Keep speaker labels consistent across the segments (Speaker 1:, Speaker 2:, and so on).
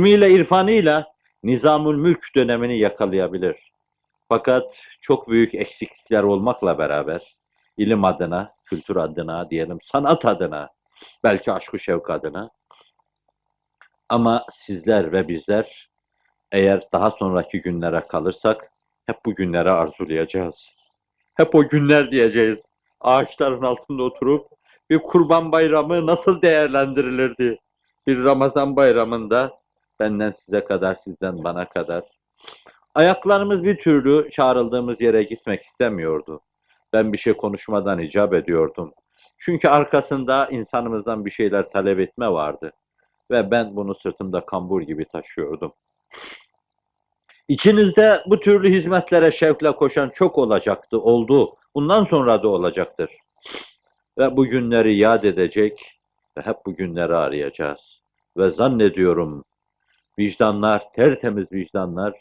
Speaker 1: ilmiyle, irfanıyla Nizamül Mülk dönemini yakalayabilir. Fakat çok büyük eksiklikler olmakla beraber ilim adına, kültür adına, diyelim sanat adına, belki aşk-ı şevk adına, ama sizler ve bizler eğer daha sonraki günlere kalırsak hep bu günleri arzulayacağız. Hep o günler diyeceğiz. Ağaçların altında oturup bir kurban bayramı nasıl değerlendirilirdi? Bir Ramazan bayramında benden size kadar, sizden bana kadar. Ayaklarımız bir türlü çağrıldığımız yere gitmek istemiyordu. Ben bir şey konuşmadan icap ediyordum. Çünkü arkasında insanımızdan bir şeyler talep etme vardı. Ve ben bunu sırtımda kambur gibi taşıyordum. İçinizde bu türlü hizmetlere şevkle koşan çok olacaktı, oldu. Bundan sonra da olacaktır. Ve bu günleri yad edecek ve hep bu günleri arayacağız. Ve zannediyorum vicdanlar, tertemiz vicdanlar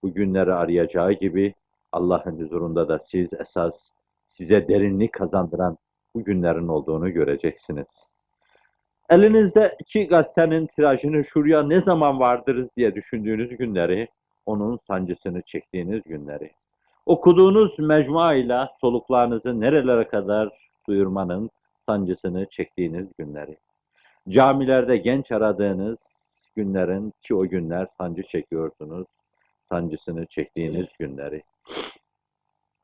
Speaker 1: bu günleri arayacağı gibi Allah'ın huzurunda da siz esas size derinlik kazandıran bu günlerin olduğunu göreceksiniz. Elinizdeki gazetenin tirajını şuraya ne zaman vardırız diye düşündüğünüz günleri, onun sancısını çektiğiniz günleri, okuduğunuz mecmua ile soluklarınızı nerelere kadar duyurmanın sancısını çektiğiniz günleri, camilerde genç aradığınız günlerin ki o günler sancı çekiyorsunuz, sancısını çektiğiniz günleri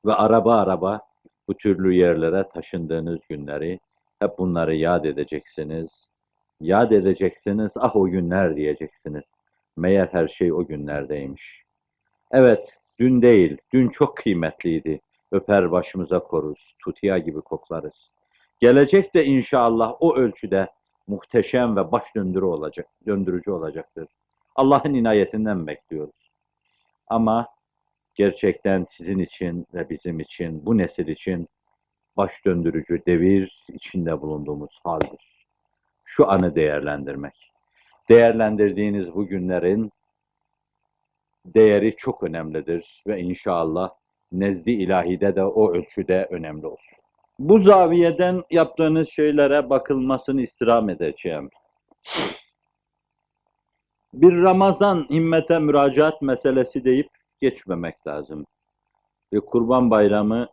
Speaker 1: ve araba araba bu türlü yerlere taşındığınız günleri, hep bunları yad edeceksiniz. Yad edeceksiniz, ah o günler diyeceksiniz. Meğer her şey o günlerdeymiş. Evet, dün değil, dün çok kıymetliydi. Öper başımıza koruz, tutiya gibi koklarız. Gelecek de inşallah o ölçüde muhteşem ve baş döndürücü olacaktır. Allah'ın inayetinden bekliyoruz. Ama gerçekten sizin için ve bizim için, bu nesil için baş döndürücü devir içinde bulunduğumuz haldir. Şu anı değerlendirmek. Değerlendirdiğiniz bu günlerin değeri çok önemlidir ve inşallah nezd-i ilahide de o ölçüde önemli olur. Bu zaviyeden yaptığınız şeylere bakılmasını istirham edeceğim. Bir Ramazan himmete müracaat meselesi deyip geçmemek lazım. Bir Kurban Bayramı,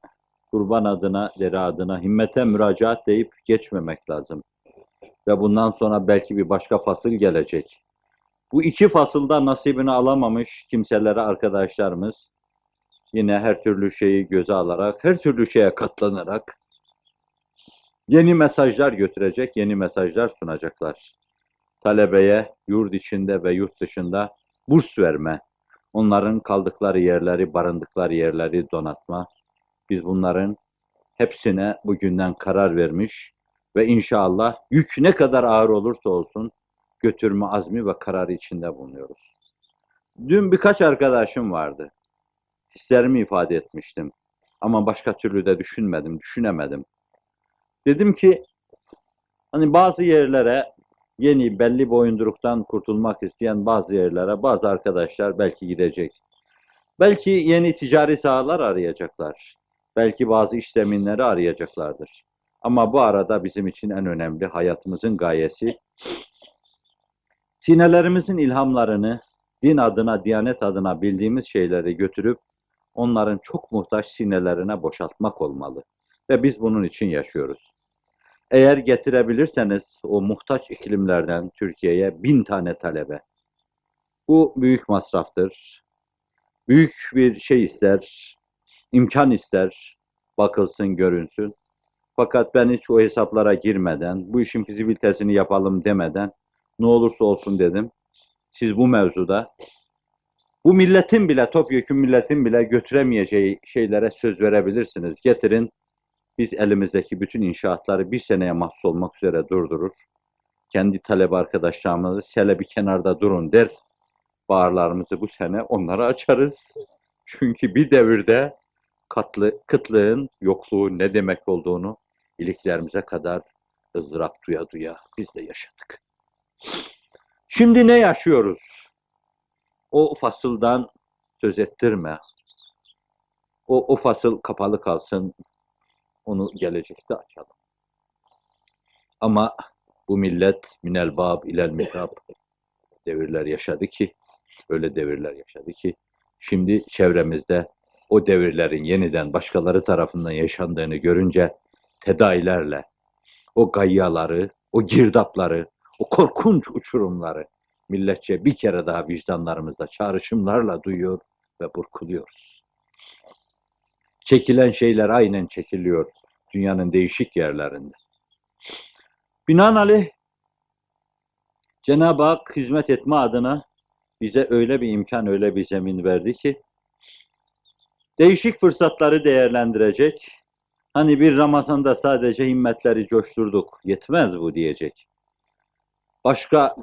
Speaker 1: kurban adına, deri adına himmete müracaat deyip geçmemek lazım. Ve bundan sonra belki bir başka fasıl gelecek. Bu iki fasılda nasibini alamamış kimselere arkadaşlarımız yine her türlü şeyi göze alarak, her türlü şeye katlanarak yeni mesajlar götürecek, yeni mesajlar sunacaklar. Talebeye yurt içinde ve yurt dışında burs verme, onların kaldıkları yerleri, barındıkları yerleri donatma. Biz bunların hepsine bugünden karar vermiş ve inşallah yük ne kadar ağır olursa olsun götürme azmi ve kararı içinde bulunuyoruz. Dün birkaç arkadaşım vardı. Hislerimi ifade etmiştim. Ama başka türlü de düşünmedim, düşünemedim. Dedim ki hani bazı yerlere yeni belli boyunduruktan kurtulmak isteyen bazı yerlere bazı arkadaşlar belki gidecek. Belki yeni ticari sahalar arayacaklar. Belki bazı iş zeminleri arayacaklardır. Ama bu arada bizim için en önemli hayatımızın gayesi sinelerimizin ilhamlarını din adına, diyanet adına bildiğimiz şeyleri götürüp onların çok muhtaç sinelerine boşaltmak olmalı. Ve biz bunun için yaşıyoruz. Eğer getirebilirseniz o muhtaç iklimlerden Türkiye'ye 1000 tane talebe. Bu büyük masraftır. Büyük bir şey ister, imkan ister, bakılsın, görünsün. Fakat ben hiç o hesaplara girmeden, bu işin fizibilitesini yapalım demeden, ne olursa olsun dedim. Siz bu mevzuda, bu milletin bile, topyekun milletin bile götüremeyeceği şeylere söz verebilirsiniz. Getirin, biz elimizdeki bütün inşaatları bir seneye mahsus olmak üzere durdurur. Kendi talebe arkadaşlarımızı hele bir kenarda durun der. Bağırlarımızı bu sene onlara açarız. Çünkü bir devirde kıtlığın, yokluğu ne demek olduğunu iliklerimize kadar ızdırap duya duya biz de yaşadık. Şimdi ne yaşıyoruz? O fasıldan söz ettirme. O fasıl kapalı kalsın. Onu gelecekte açalım. Ama bu millet minel bab ilel mihrab. devirler yaşadı ki, öyle devirler yaşadı ki, şimdi çevremizde o devirlerin yeniden başkaları tarafından yaşandığını görünce tedailerle o gayyaları, o girdapları, o korkunç uçurumları milletçe bir kere daha vicdanlarımızda çağrışımlarla duyuyor ve burkuluyoruz. Çekilen şeyler aynen çekiliyor dünyanın değişik yerlerinde. Binaenaleyh Cenab-ı Hak hizmet etme adına bize öyle bir imkan, öyle bir zemin verdi ki değişik fırsatları değerlendirecek. Hani bir Ramazan'da sadece himmetleri coşturduk, yetmez bu diyecek. Başka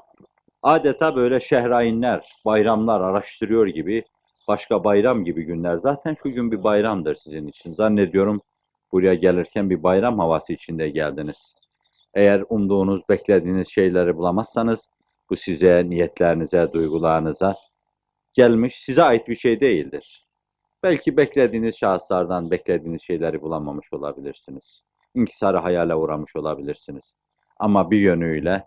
Speaker 1: adeta böyle şehrayinler, bayramlar araştırıyor gibi, başka bayram gibi günler. Zaten şu gün bir bayramdır sizin için. Zannediyorum buraya gelirken bir bayram havası içinde geldiniz. Eğer umduğunuz, beklediğiniz şeyleri bulamazsanız, bu size, niyetlerinize, duygularınıza gelmiş, size ait bir şey değildir. Belki beklediğiniz şahıslardan beklediğiniz şeyleri bulamamış olabilirsiniz. İnkisarı hayale uğramış olabilirsiniz. Ama bir yönüyle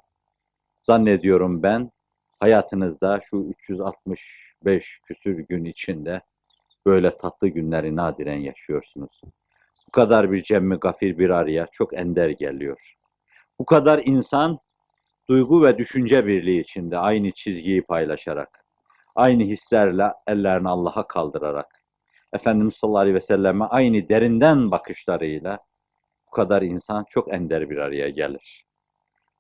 Speaker 1: zannediyorum ben hayatınızda şu 365 küsür gün içinde böyle tatlı günleri nadiren yaşıyorsunuz. Bu kadar bir cemmi gafir bir araya çok ender geliyor. Bu kadar insan duygu ve düşünce birliği içinde aynı çizgiyi paylaşarak, aynı hislerle ellerini Allah'a kaldırarak, Efendimiz sallallahu aleyhi ve selleme aynı derinden bakışlarıyla bu kadar insan çok ender bir araya gelir.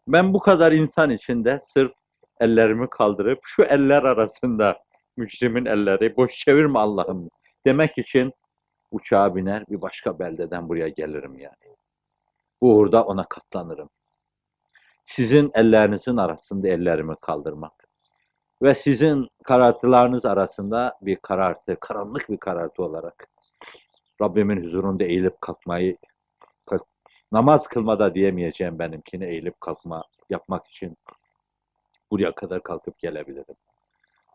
Speaker 1: Ben bu kadar insan içinde sırf ellerimi kaldırıp şu eller arasında mücrimin elleri boş çevirme Allah'ım demek için uçağa biner bir başka beldeden buraya gelirim yani. Bu uğurda ona katlanırım. Sizin ellerinizin arasında ellerimi kaldırmak ve sizin karartılarınız arasında bir karartı, karanlık bir karartı olarak Rabbimin huzurunda eğilip kalkmayı, namaz kılmada diyemeyeceğim benimkine eğilip kalkma yapmak için buraya kadar kalkıp gelebilirim.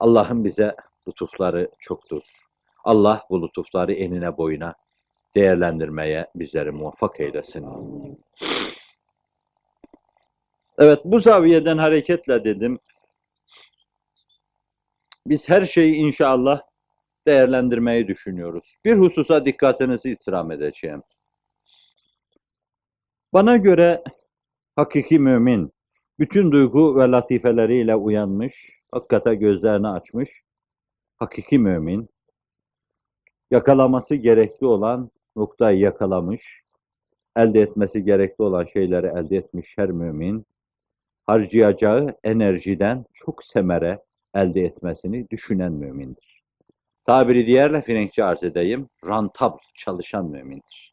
Speaker 1: Allah'ın bize lütufları çoktur. Allah bu lütufları enine boyuna değerlendirmeye bizleri muvaffak eylesin. Evet, bu zaviyeden hareketle dedim. Biz her şeyi inşallah değerlendirmeyi düşünüyoruz. Bir hususa dikkatinizi istirham edeceğim. Bana göre hakiki mümin, bütün duygu ve latifeleriyle uyanmış, hakikate gözlerini açmış, hakiki mümin, yakalaması gerekli olan noktayı yakalamış, elde etmesi gerekli olan şeyleri elde etmiş her mümin, harcayacağı enerjiden çok semere elde etmesini düşünen mümindir. Tabiri diğerle Frenkçe arz edeyim, rantabl, çalışan mümindir.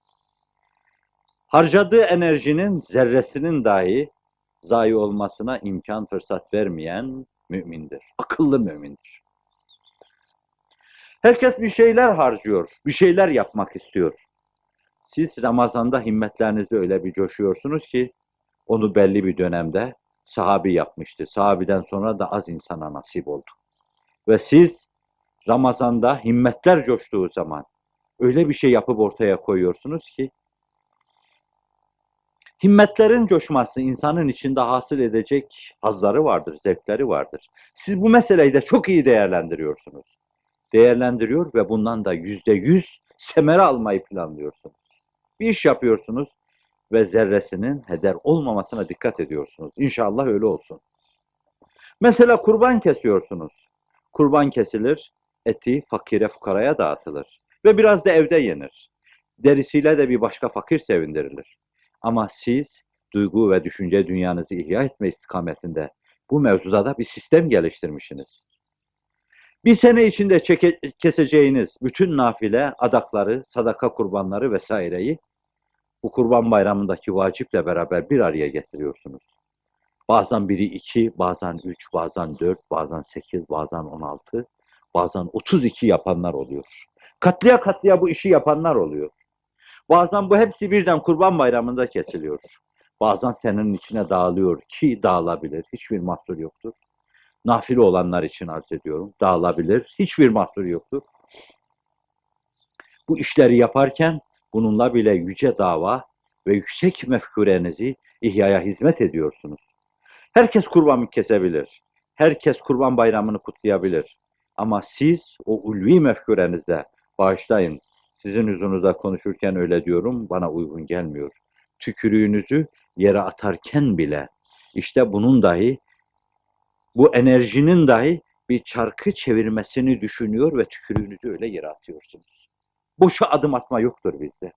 Speaker 1: Harcadığı enerjinin zerresinin dahi zayi olmasına imkan fırsat vermeyen mümindir. Akıllı mümindir. Herkes bir şeyler harcıyor, bir şeyler yapmak istiyor. Siz Ramazan'da himmetlerinizde öyle bir coşuyorsunuz ki, onu belli bir dönemde sahabi yapmıştı. Sahabiden sonra da az insana nasip oldu. Ve siz Ramazan'da himmetler coştuğu zaman öyle bir şey yapıp ortaya koyuyorsunuz ki, himmetlerin coşması insanın içinde hasıl edecek hazları vardır, zevkleri vardır. Siz bu meseleyi de çok iyi değerlendiriyorsunuz. Değerlendiriyor ve bundan da %100 semere almayı planlıyorsunuz. Bir iş yapıyorsunuz ve zerresinin heder olmamasına dikkat ediyorsunuz. İnşallah öyle olsun. Mesela kurban kesiyorsunuz. Kurban kesilir, eti fakire fukaraya dağıtılır ve biraz da evde yenir. Derisiyle de bir başka fakir sevindirilir. Ama siz duygu ve düşünce dünyanızı ihya etme istikametinde bu mevzuda da bir sistem geliştirmişsiniz. Bir sene içinde keseceğiniz bütün nafile, adakları, sadaka kurbanları vesaireyi bu kurban bayramındaki vaciple beraber bir araya getiriyorsunuz. Bazen biri 2, bazen 3, bazen 4, bazen 8, bazen 16, bazen 32 yapanlar oluyor. Katlıya katlıya bu işi yapanlar oluyor. Bazen bu hepsi birden kurban bayramında kesiliyor. Bazen senenin içine dağılıyor ki dağılabilir. Hiçbir mahsur yoktur. Nafile olanlar için arz ediyorum. Dağılabilir. Hiçbir mahsur yoktur. Bu işleri yaparken bununla bile yüce dava ve yüksek mefkurenizi ihyaya hizmet ediyorsunuz. Herkes kurban kesebilir. Herkes Kurban Bayramı'nı kutlayabilir. Ama siz o ulvi mefkurenizde, bağışlayın, sizin yüzünüzde konuşurken öyle diyorum, bana uygun gelmiyor. Tükürüğünüzü yere atarken bile, işte bunun dahi, bu enerjinin dahi bir çarkı çevirmesini düşünüyor ve tükürüğünüzü öyle yere atıyorsunuz. Boşa adım atma yoktur bizde.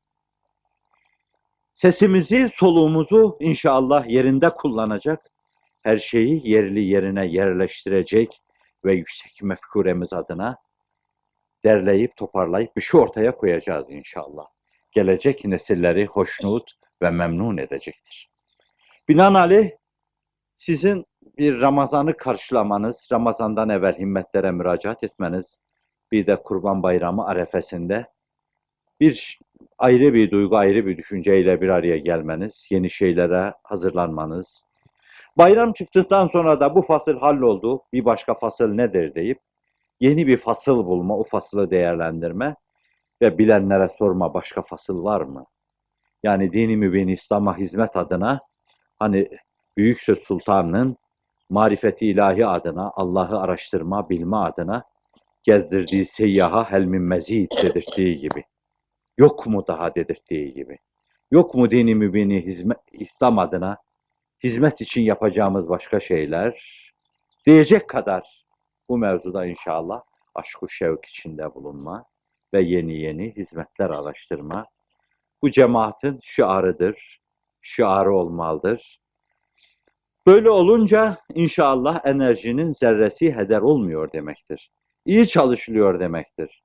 Speaker 1: Sesimizi, soluğumuzu inşallah yerinde kullanacak, her şeyi yerli yerine yerleştirecek ve yüksek mefkuremiz adına derleyip toparlayıp bir şey ortaya koyacağız inşallah. Gelecek nesilleri hoşnut ve memnun edecektir. Binaenaleyh sizin bir Ramazan'ı karşılamanız, Ramazan'dan evvel himmetlere müracaat etmeniz, bir de Kurban Bayramı arefesinde bir ayrı bir duygu, ayrı bir düşünceyle bir araya gelmeniz, yeni şeylere hazırlanmanız, bayram çıktıktan sonra da bu fasıl halloldu, bir başka fasıl nedir deyip yeni bir fasıl bulma, o fasılı değerlendirme ve bilenlere sorma, başka fasıl var mı? Yani dini mübin İslam'a hizmet adına, hani Büyük Söz Sultanı'nın marifeti ilahi adına, Allah'ı araştırma, bilme adına gezdirdiği seyyaha helmin mezid dedirttiği gibi. Yok mu daha dedirttiği gibi. Yok mu dini mübini İslam adına hizmet için yapacağımız başka şeyler diyecek kadar bu mevzuda inşallah aşk-ı şevk içinde bulunma ve yeni yeni hizmetler araştırma. Bu cemaatin şiarıdır, şiarı olmalıdır. Böyle olunca inşallah enerjinin zerresi heder olmuyor demektir. İyi çalışılıyor demektir.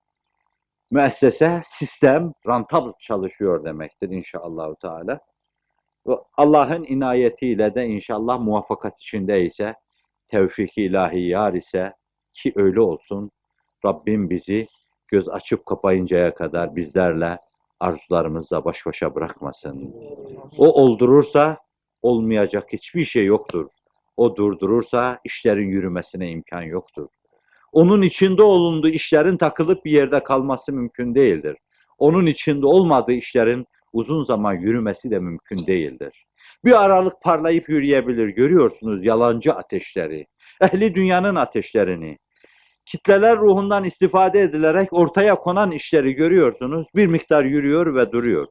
Speaker 1: Müessese, sistem, rantabl çalışıyor demektir inşallah Teala. Allah'ın inayetiyle de inşallah muvaffakat içindeyse, tevfik-i ilahi yar ise ki öyle olsun, Rabbim bizi göz açıp kapayıncaya kadar bizlerle arzularımızla baş başa bırakmasın. O oldurursa olmayacak hiçbir şey yoktur. O durdurursa işlerin yürümesine imkan yoktur. Onun içinde olunduğu işlerin takılıp bir yerde kalması mümkün değildir. Onun içinde olmadığı işlerin uzun zaman yürümesi de mümkün değildir. Bir aralık parlayıp yürüyebilir. Görüyorsunuz yalancı ateşleri, ehli dünyanın ateşlerini. Kitleler ruhundan istifade edilerek ortaya konan işleri görüyorsunuz. Bir miktar yürüyor ve duruyor.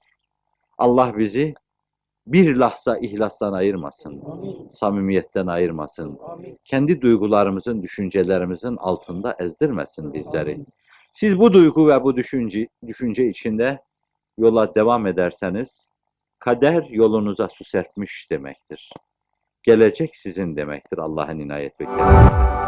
Speaker 1: Allah bizi bir lahza ihlastan ayırmasın, samimiyetten ayırmasın, kendi duygularımızın, düşüncelerimizin altında ezdirmesin bizleri. Siz bu duygu ve bu düşünce içinde yola devam ederseniz, kader yolunuza su serpmiş demektir. Gelecek sizin demektir Allah'ın inayet ve keremi.